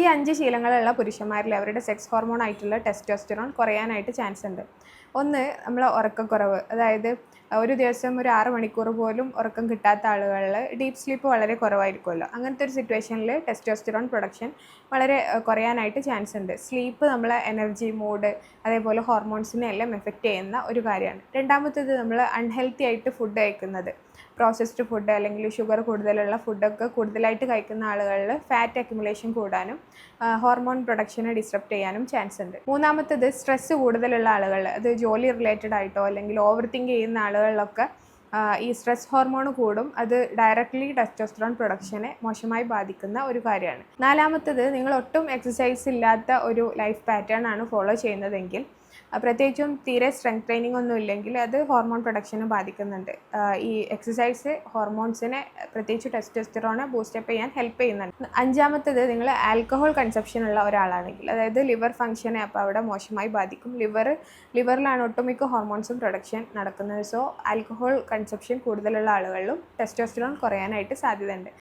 ഈ 5 ശീലങ്ങളുള്ള പുരുഷന്മാരിൽ അവരുടെ സെക്സ് ഹോർമോൺ ആയിട്ടുള്ള ടെസ്റ്റോസ്റ്ററോൺ കുറയാനായിട്ട് ചാൻസ് ഉണ്ട്. ഒന്ന്, നമ്മളെ ഉറക്കക്കുറവ്. അതായത് ഒരു ദിവസം ഒരു 6 മണിക്കൂർ പോലും ഉറക്കം കിട്ടാത്ത ആളുകളിൽ ഡീപ്പ് സ്ലീപ്പ് വളരെ കുറവായിരിക്കുമല്ലോ. അങ്ങനത്തെ ഒരു സിറ്റുവേഷനിൽ ടെസ്റ്റോസ്റ്ററോൺ പ്രൊഡക്ഷൻ വളരെ കുറയാനായിട്ട് ചാൻസ് ഉണ്ട്. സ്ലീപ്പ് നമ്മളെ എനർജി, മൂഡ്, അതേപോലെ ഹോർമോൺസിനെ എല്ലാം എഫക്റ്റ് ചെയ്യുന്ന ഒരു കാര്യമാണ്. രണ്ടാമത്തേത്, നമ്മൾ അൺഹെൽത്തി ആയിട്ട് ഫുഡ് കഴിക്കുന്നത്. പ്രോസസ്ഡ് ഫുഡ് അല്ലെങ്കിൽ ഷുഗർ കൂടുതലുള്ള ഫുഡൊക്കെ കൂടുതലായിട്ട് കഴിക്കുന്ന ആളുകളിൽ ഫാറ്റ് അക്യുമുലേഷൻ കൂടാനും ഹോർമോൺ പ്രൊഡക്ഷനെ ഡിസ്റപ്റ്റ് ചെയ്യാനും ചാൻസ് ഉണ്ട്. മൂന്നാമത്തേത്, സ്ട്രെസ്സ് കൂടുതലുള്ള ആളുകൾ, അത് ജോലി റിലേറ്റഡ് ആയിട്ടോ അല്ലെങ്കിൽ ഓവർ തിങ്ക് ചെയ്യുന്ന ആളുകളിലൊക്കെ ഈ സ്ട്രെസ് ഹോർമോൺ കൂടും. അത് ഡയറക്റ്റ്ലി ടെസ്റ്റോസ്റ്ററോൺ പ്രൊഡക്ഷനെ മോശമായി ബാധിക്കുന്ന ഒരു കാര്യമാണ്. നാലാമത്തേത്, നിങ്ങൾ ഒട്ടും എക്സസൈസ് ഇല്ലാത്ത ഒരു ലൈഫ് പാറ്റേൺ ആണ് ഫോളോ ചെയ്യുന്നതെങ്കിൽ, പ്രത്യേകിച്ചും തീരെ സ്ട്രെങ്ത് ട്രെയിനിങ് ഒന്നും ഇല്ലെങ്കിൽ അത് ഹോർമോൺ പ്രൊഡക്ഷനെ ബാധിക്കുന്നുണ്ട്. ഈ എക്സസൈസ് ഹോർമോൺസിനെ, പ്രത്യേകിച്ച് ടെസ്റ്റോസ്റ്ററോണെ ബൂസ്റ്റപ്പ് ചെയ്യാൻ ഹെൽപ്പ് ചെയ്യുന്നുണ്ട്. അഞ്ചാമത്തേത്, നിങ്ങൾ ആൽക്കഹോൾ കൺസപ്ഷൻ ഉള്ള ഒരാളാണെങ്കിൽ, അതായത് ലിവർ ഫംഗ്ഷനെ അപ്പോൾ അവിടെ മോശമായി ബാധിക്കും. ലിവറിലാണ് ഒട്ടുമിക്ക ഹോർമോൺസും പ്രൊഡക്ഷൻ നടക്കുന്നത്. സോ ആൽക്കഹോൾ കൺസപ്ഷൻ കൂടുതലുള്ള ആളുകളിലും ടെസ്റ്റോസ്റ്ററോൺ കുറയാനായിട്ട് സാധ്യതയുണ്ട്.